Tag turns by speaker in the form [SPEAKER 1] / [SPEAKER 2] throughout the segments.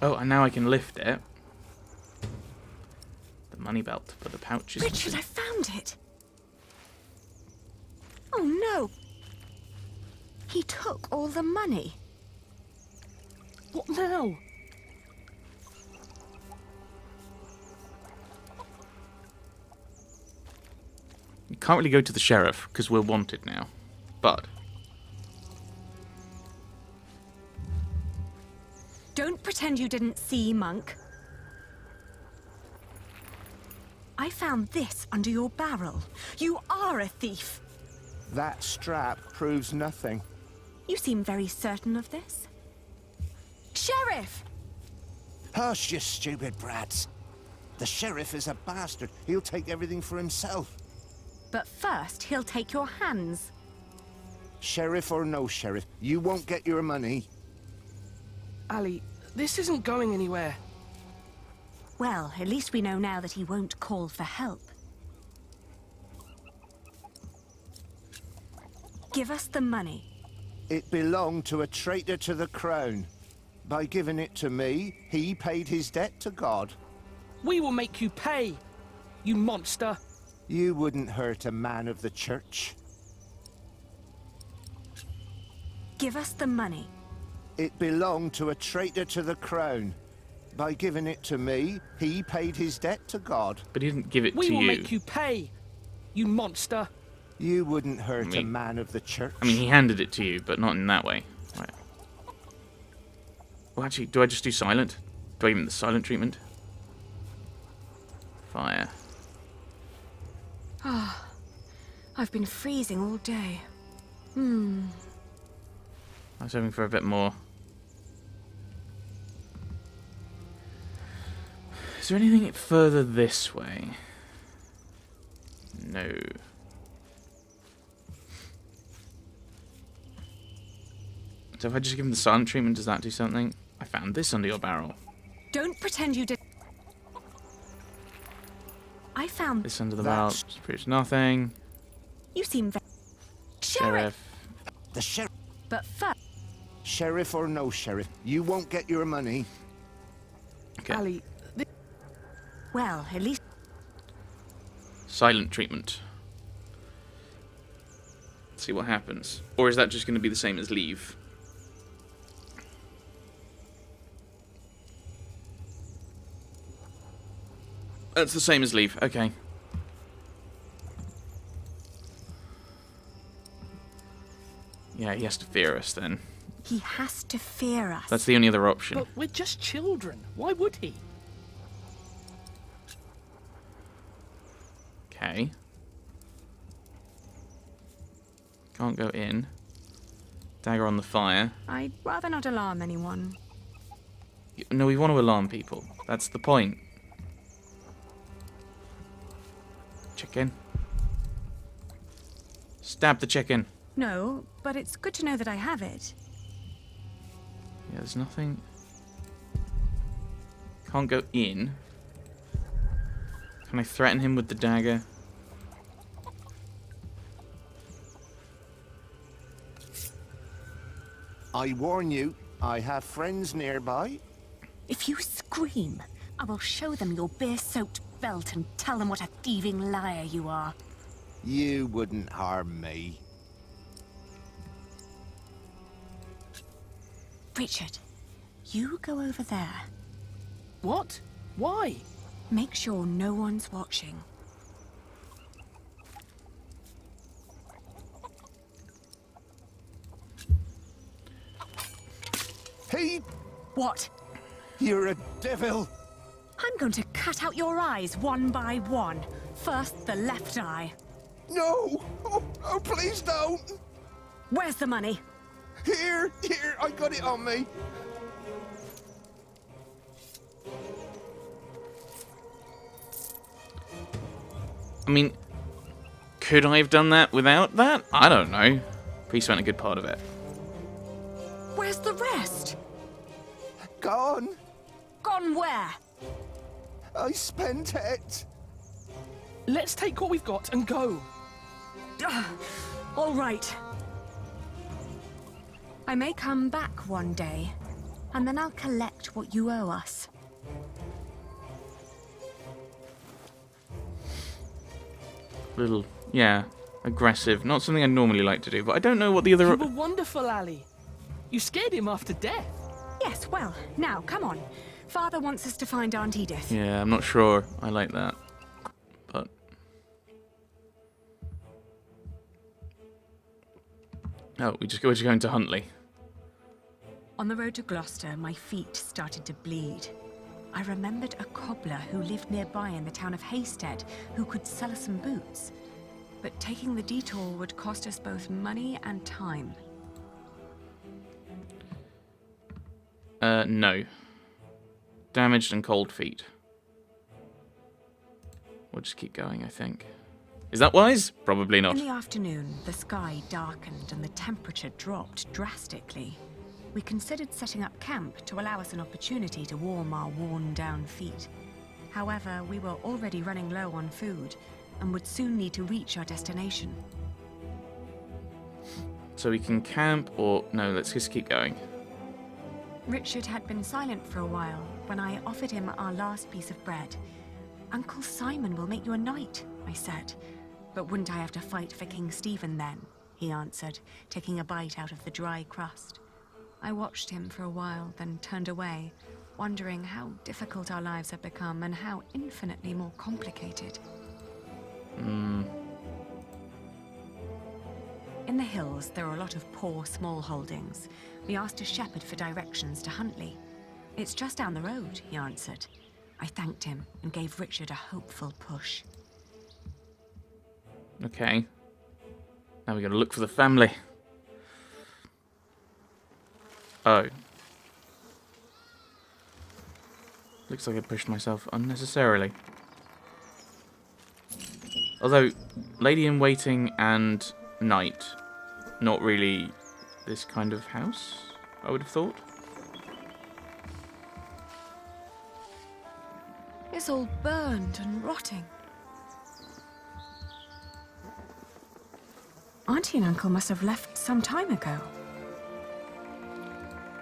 [SPEAKER 1] Oh, and now I can lift it. The money belt, but the pouch is...
[SPEAKER 2] Richard, I found it! Oh no! He took all the money.
[SPEAKER 3] What now?
[SPEAKER 1] You can't really go to the sheriff, because we're wanted now. But...
[SPEAKER 2] Don't pretend you didn't see, Monk. I found this under your barrel. You are a thief.
[SPEAKER 4] That strap proves nothing.
[SPEAKER 2] You seem very certain of this. Sheriff!
[SPEAKER 4] Hush, you stupid brats. The sheriff is a bastard. He'll take everything for himself.
[SPEAKER 2] But first, he'll take your hands.
[SPEAKER 4] Sheriff or no sheriff, you won't get your money.
[SPEAKER 3] Ali, this isn't going anywhere.
[SPEAKER 2] Well, at least we know now that he won't call for help. Give us the money.
[SPEAKER 4] It belonged to a traitor to the crown. By giving it to me, he paid his debt to God.
[SPEAKER 3] We will make you pay, you monster.
[SPEAKER 4] You wouldn't hurt a man of the church.
[SPEAKER 2] Give us the money.
[SPEAKER 4] It belonged to a traitor to the crown. By giving it to me, he paid his debt to God.
[SPEAKER 1] But he didn't give it to you.
[SPEAKER 3] We will make you pay, you monster.
[SPEAKER 4] You wouldn't hurt a man of the church.
[SPEAKER 1] I mean, he handed it to you, but not in that way. Right. Well, actually, do I just do silent? Do I give him the silent treatment? Fire.
[SPEAKER 2] Ah, I've been freezing all day.
[SPEAKER 1] I was hoping for a bit more. Is there anything further this way? No. So if I just give him the silent treatment, does that do something? I found this under your barrel.
[SPEAKER 2] Don't pretend you did. I found
[SPEAKER 1] This under the barrel proves nothing.
[SPEAKER 2] You seem very...
[SPEAKER 1] Sheriff.
[SPEAKER 4] The sheriff.
[SPEAKER 2] But first...
[SPEAKER 4] Sheriff or no sheriff, you won't get your money.
[SPEAKER 1] Okay.
[SPEAKER 3] Ali,
[SPEAKER 2] Well, at least...
[SPEAKER 1] Silent treatment. Let's see what happens. Or is that just going to be the same as leave? That's the same as leave. Okay. Yeah, he has to fear us then.
[SPEAKER 2] He has to fear us.
[SPEAKER 1] That's the only other option.
[SPEAKER 3] but we're just children. Why would he?
[SPEAKER 1] Okay. Can't go in. Dagger on the fire.
[SPEAKER 2] I'd rather not alarm anyone.
[SPEAKER 1] No, we want to alarm people. That's the point. Chicken. Stab the chicken.
[SPEAKER 2] No, but it's good to know that I have it.
[SPEAKER 1] Yeah, there's nothing. Can't go in. Can I threaten him with the dagger?
[SPEAKER 4] I warn you, I have friends nearby.
[SPEAKER 2] If you scream, I will show them your beer-soaked belt and tell them what a thieving liar you are.
[SPEAKER 4] You wouldn't harm me.
[SPEAKER 2] Richard, you go over there.
[SPEAKER 3] What? Why?
[SPEAKER 2] Make sure no one's watching.
[SPEAKER 4] Hey,
[SPEAKER 2] What?
[SPEAKER 4] you're a devil.
[SPEAKER 2] I'm going to cut out your eyes one by one. First, the left eye.
[SPEAKER 4] No! Oh, please don't!
[SPEAKER 2] Where's the money?
[SPEAKER 4] Here, I got it on me.
[SPEAKER 1] I mean, could I have done that without that? I don't know. He spent a good part of it.
[SPEAKER 2] Where's the rest?
[SPEAKER 4] Gone.
[SPEAKER 2] Gone where?
[SPEAKER 4] I spent it.
[SPEAKER 3] Let's take what we've got and go.
[SPEAKER 2] All right. I may come back one day, And then I'll collect what you owe us.
[SPEAKER 1] Little, yeah, aggressive. Not something I normally like to do, but I don't know what the other...
[SPEAKER 3] You were wonderful, Ali. You scared him half to death.
[SPEAKER 2] Yes, well, now, come on. Father wants us to find Aunt Edith.
[SPEAKER 1] Yeah, I'm not sure I like that. But... Oh, we're just going to Huntley.
[SPEAKER 2] On the road to Gloucester, my feet started to bleed. I remembered a cobbler who lived nearby in the town of Hastead who could sell us some boots. But taking the detour would cost us both money and time.
[SPEAKER 1] No. Damaged and cold feet. We'll just keep going, I think. Is that wise? Probably not.
[SPEAKER 2] In the afternoon, the sky darkened and the temperature dropped drastically. We considered setting up camp to allow us an opportunity to warm our worn-down feet. However, we were already running low on food and would soon need to reach our destination.
[SPEAKER 1] So we can camp or... No, let's just keep going.
[SPEAKER 2] Richard had been silent for a while when I offered him our last piece of bread. "Uncle Simon will make you a knight," I said. "But wouldn't I have to fight for King Stephen then?" he answered, taking a bite out of the dry crust. I watched him for a while, then turned away, wondering how difficult our lives had become and how infinitely more complicated. In the hills, there are a lot of poor small holdings. We asked a shepherd for directions to Huntley. "It's just down the road," he answered. I thanked him and gave Richard a hopeful push.
[SPEAKER 1] Okay. Now we gotta look for the family. Oh. Looks like I pushed myself unnecessarily. Although, lady-in-waiting and knight, not really this kind of house, I would have thought.
[SPEAKER 2] It's all burned and rotting. Auntie and Uncle must have left some time ago.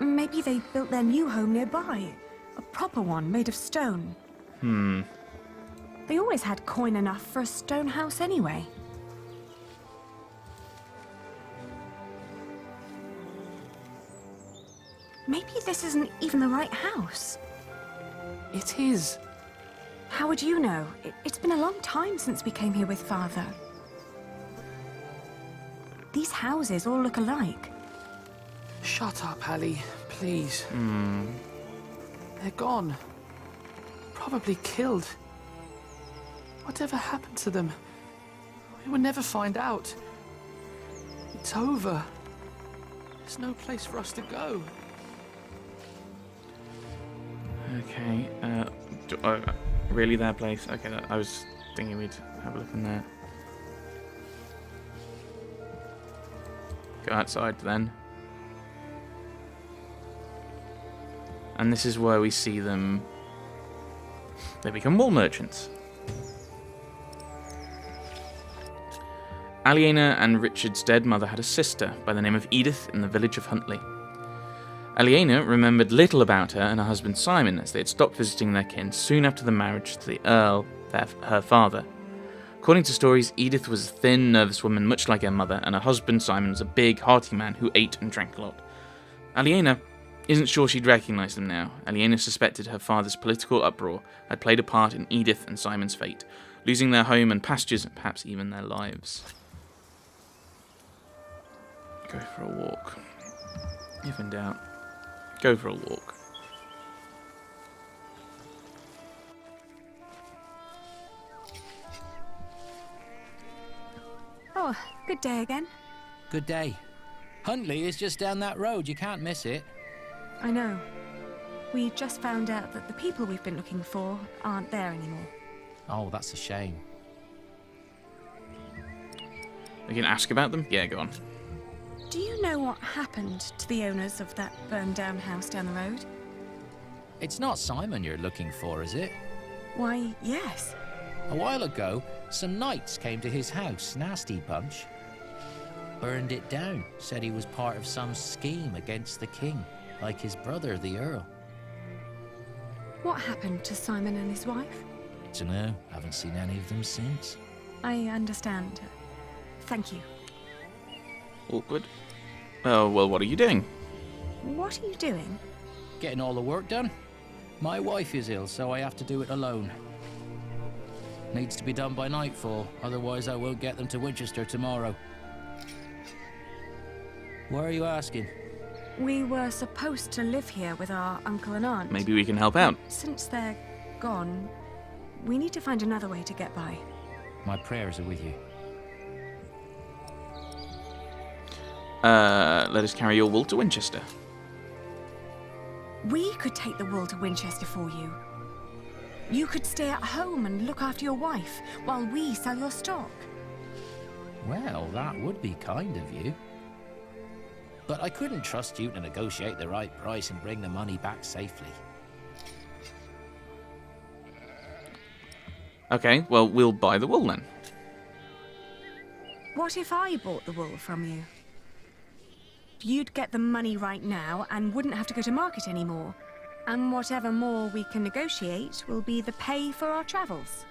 [SPEAKER 2] Maybe they built their new home nearby. A proper one made of stone. They always had coin enough for a stone house anyway. Maybe this isn't even the right house.
[SPEAKER 3] It is.
[SPEAKER 2] How would you know? It's been a long time since we came here with Father. These houses all look alike.
[SPEAKER 3] Shut up, Ali, please. They're gone. Probably killed. Whatever happened to them? We will never find out. It's over. There's no place for us to go.
[SPEAKER 1] Okay, really their place? Okay, I was thinking we'd have a look in there. Go outside then. And this is where we see them. They become wool merchants. Aliena and Richard's dead mother had a sister by the name of Edith in the village of Huntley. Aliena remembered little about her and her husband Simon, as they had stopped visiting their kin soon after the marriage to the Earl, her father. According to stories, Edith was a thin, nervous woman much like her mother, and her husband Simon was a big, hearty man who ate and drank a lot. Aliena isn't sure she'd recognise them now. Aliena suspected her father's political uproar had played a part in Edith and Simon's fate, losing their home and pastures and perhaps even their lives. Go for a walk. If in doubt, go for a walk.
[SPEAKER 2] Oh, good day again.
[SPEAKER 5] Good day. Huntley is just down that road. You can't miss it.
[SPEAKER 2] I know. We just found out that the people we've been looking for aren't there anymore.
[SPEAKER 5] Oh, that's a shame.
[SPEAKER 1] We can ask about them? Yeah, go on.
[SPEAKER 2] Do you know what happened to the owners of that burned-down house down the road?
[SPEAKER 5] It's not Simon you're looking for, is it?
[SPEAKER 2] Why, yes.
[SPEAKER 5] A while ago, some knights came to his house, nasty bunch. Burned it down, said he was part of some scheme against the king. like his brother, the Earl.
[SPEAKER 2] What happened to Simon and his wife?
[SPEAKER 5] Dunno, haven't seen any of them since.
[SPEAKER 2] I understand. Thank you.
[SPEAKER 1] Awkward. Oh, well, what are you doing?
[SPEAKER 2] What are you doing?
[SPEAKER 5] Getting all the work done? My wife is ill, so I have to do it alone. Needs to be done by nightfall, otherwise I won't get them to Winchester tomorrow. Why are you asking?
[SPEAKER 2] We were supposed to live here with our uncle and aunt.
[SPEAKER 1] Maybe we can help out.
[SPEAKER 2] Since they're gone, we need to find another way to get by.
[SPEAKER 5] My prayers are with you.
[SPEAKER 1] Let us carry your wool to Winchester.
[SPEAKER 2] We could take the wool to Winchester for you. You could stay at home and look after your wife while we sell your stock.
[SPEAKER 5] Well, that would be kind of you. But I couldn't trust you to negotiate the right price and bring the money back safely.
[SPEAKER 1] Okay, well, we'll buy the wool then.
[SPEAKER 2] What if I bought the wool from you? You'd get the money right now and wouldn't have to go to market anymore. And whatever more we can negotiate will be the pay for our travels.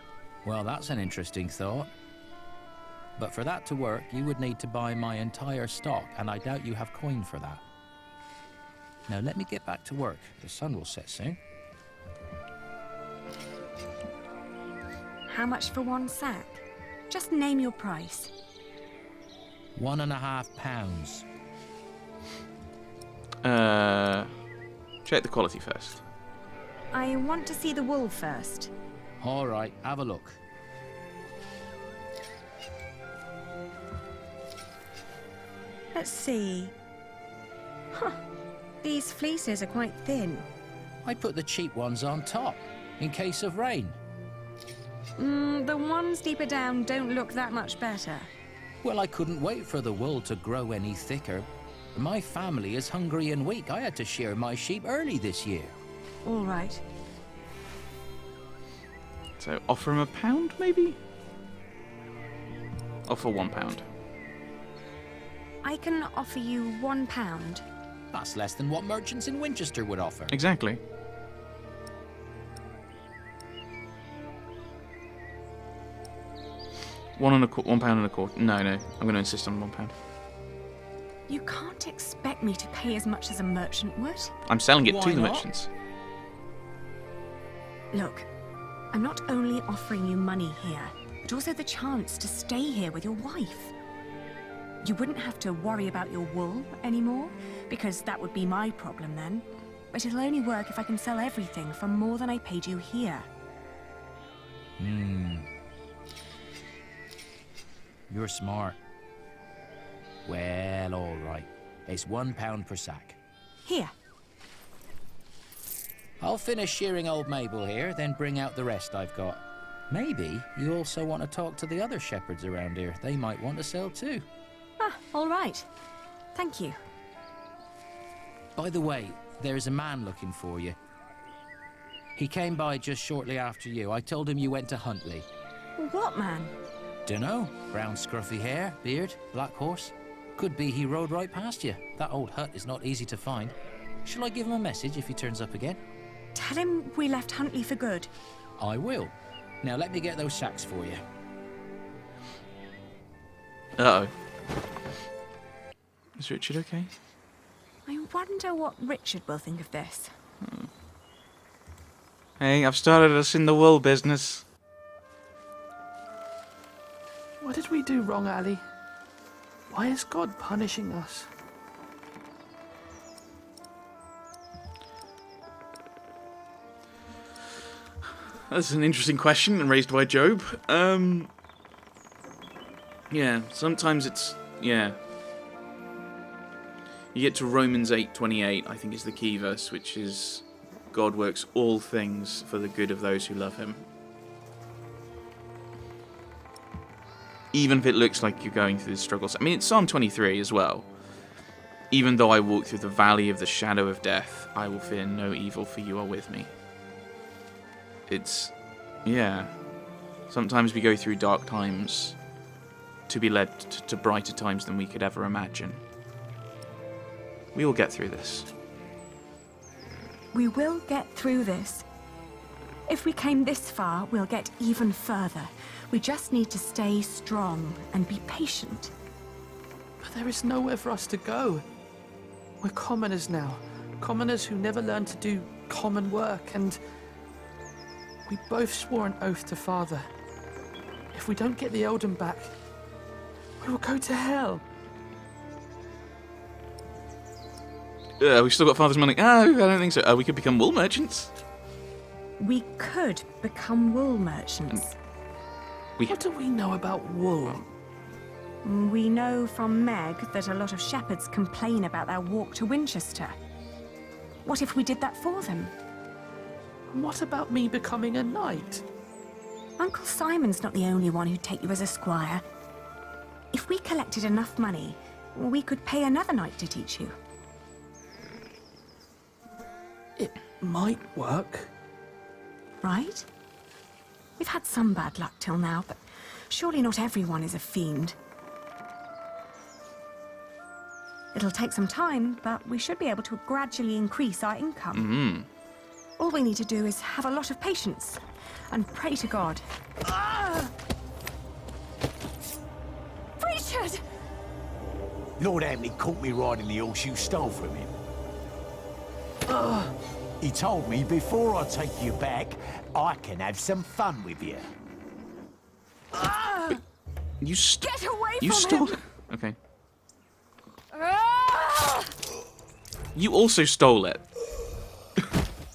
[SPEAKER 5] Well, that's an interesting thought. But for that to work, you would need to buy my entire stock, and I doubt you have coin for that. Now let me get back to work. The sun will set soon.
[SPEAKER 2] How much for one sack? Just name your price.
[SPEAKER 5] £1.50.
[SPEAKER 1] Check the quality first.
[SPEAKER 2] I want to see the wool first.
[SPEAKER 5] All right, have a look.
[SPEAKER 2] Let's see. Huh. These fleeces are quite thin.
[SPEAKER 5] I put the cheap ones on top, in case of rain.
[SPEAKER 2] The ones deeper down don't look that much better.
[SPEAKER 5] Well, I couldn't wait for the wool to grow any thicker. My family is hungry and weak. I had to shear my sheep early this year.
[SPEAKER 2] All right.
[SPEAKER 1] So offer him £1, maybe? Offer £1.
[SPEAKER 2] I can offer you £1.
[SPEAKER 5] That's less than what merchants in Winchester would offer.
[SPEAKER 1] Exactly. £1.25. No, I'm going to insist on £1.
[SPEAKER 2] You can't expect me to pay as much as a merchant would.
[SPEAKER 1] I'm selling it
[SPEAKER 5] Why
[SPEAKER 1] to the
[SPEAKER 5] not?
[SPEAKER 1] merchants.
[SPEAKER 2] Look, I'm not only offering you money here, but also the chance to stay here with your wife. You wouldn't have to worry about your wool anymore, because that would be my problem then. But it'll only work if I can sell everything for more than I paid you here.
[SPEAKER 5] You're smart. Well, all right. It's £1 per sack.
[SPEAKER 2] Here.
[SPEAKER 5] I'll finish shearing old Mabel here, then bring out the rest I've got. Maybe you also want to talk to the other shepherds around here. They might want to sell too.
[SPEAKER 2] Ah, all right. Thank you.
[SPEAKER 5] By the way, there's a man looking for you. He came by just shortly after you. I told him you went to Huntley.
[SPEAKER 2] What man?
[SPEAKER 5] Dunno. Brown scruffy hair, beard, black horse. Could be he rode right past you. That old hut is not easy to find. Shall I give him a message if he turns up again?
[SPEAKER 2] Tell him we left Huntley for good.
[SPEAKER 5] I will. Now let me get those sacks for you.
[SPEAKER 1] Uh-oh. Is Richard okay?
[SPEAKER 2] I wonder what Richard will think of this.
[SPEAKER 1] Hey, I've started us in the wool business.
[SPEAKER 3] What did we do wrong, Ali? Why is God punishing us?
[SPEAKER 1] That's an interesting question raised by Job. Yeah, sometimes it's... Yeah. You get to Romans 8:28, I think is the key verse, which is... God works all things for the good of those who love him. Even if it looks like you're going through the struggles. I mean, it's Psalm 23 as well. Even though I walk through the valley of the shadow of death, I will fear no evil, for you are with me. It's... yeah. Sometimes we go through dark times to be led to brighter times than we could ever imagine. We will get through this.
[SPEAKER 2] We will get through this. If we came this far, we'll get even further. We just need to stay strong and be patient.
[SPEAKER 3] But there is nowhere for us to go. We're commoners now. Commoners who never learned to do common work, and we both swore an oath to Father. If we don't get the Eldon back, we will go to hell.
[SPEAKER 1] We've still got Father's money. I don't think so. We could become wool merchants.
[SPEAKER 2] We could become wool merchants.
[SPEAKER 3] What do we know about wool?
[SPEAKER 2] We know from Meg that a lot of shepherds complain about their walk to Winchester. What if we did that for them?
[SPEAKER 3] And what about me becoming a knight?
[SPEAKER 2] Uncle Simon's not the only one who'd take you as a squire. If we collected enough money, we could pay another knight to teach you.
[SPEAKER 3] It might work.
[SPEAKER 2] Right? We've had some bad luck till now, but surely not everyone is a fiend. It'll take some time, but we should be able to gradually increase our income. All we need to do is have a lot of patience and pray to God. Richard!
[SPEAKER 6] Lord Anthony caught me riding the horse you stole from him. He told me before I take you back, I can have some fun with you.
[SPEAKER 1] You
[SPEAKER 2] Get away
[SPEAKER 1] You
[SPEAKER 2] from
[SPEAKER 1] stole.
[SPEAKER 2] him!
[SPEAKER 1] Okay. You also stole it.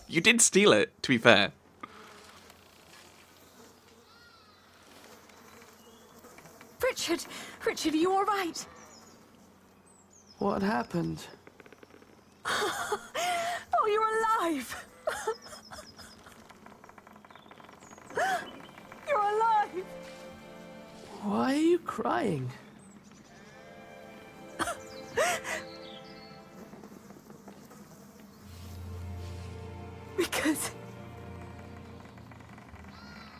[SPEAKER 1] You did steal it, to be fair.
[SPEAKER 2] Richard, are you all right?
[SPEAKER 3] What happened?
[SPEAKER 2] Oh, you're alive! You're alive!
[SPEAKER 3] Why are you crying?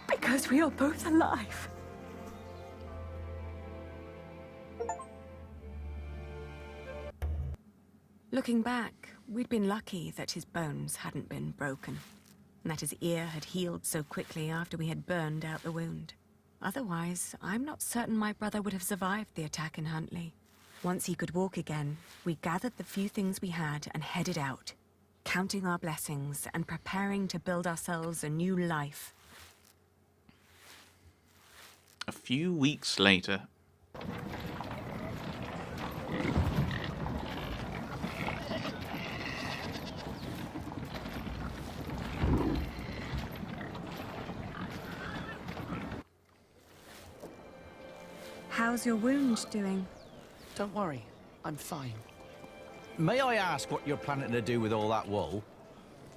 [SPEAKER 2] Because we are both alive. Looking back, we'd been lucky that his bones hadn't been broken, and that his ear had healed so quickly after we had burned out the wound. Otherwise, I'm not certain my brother would have survived the attack in Huntley. Once he could walk again, we gathered the few things we had and headed out, counting our blessings and preparing to build ourselves a new life.
[SPEAKER 1] A few weeks later.
[SPEAKER 2] How's your wound doing?
[SPEAKER 3] Don't worry, I'm fine.
[SPEAKER 5] May I ask what you're planning to do with all that wool?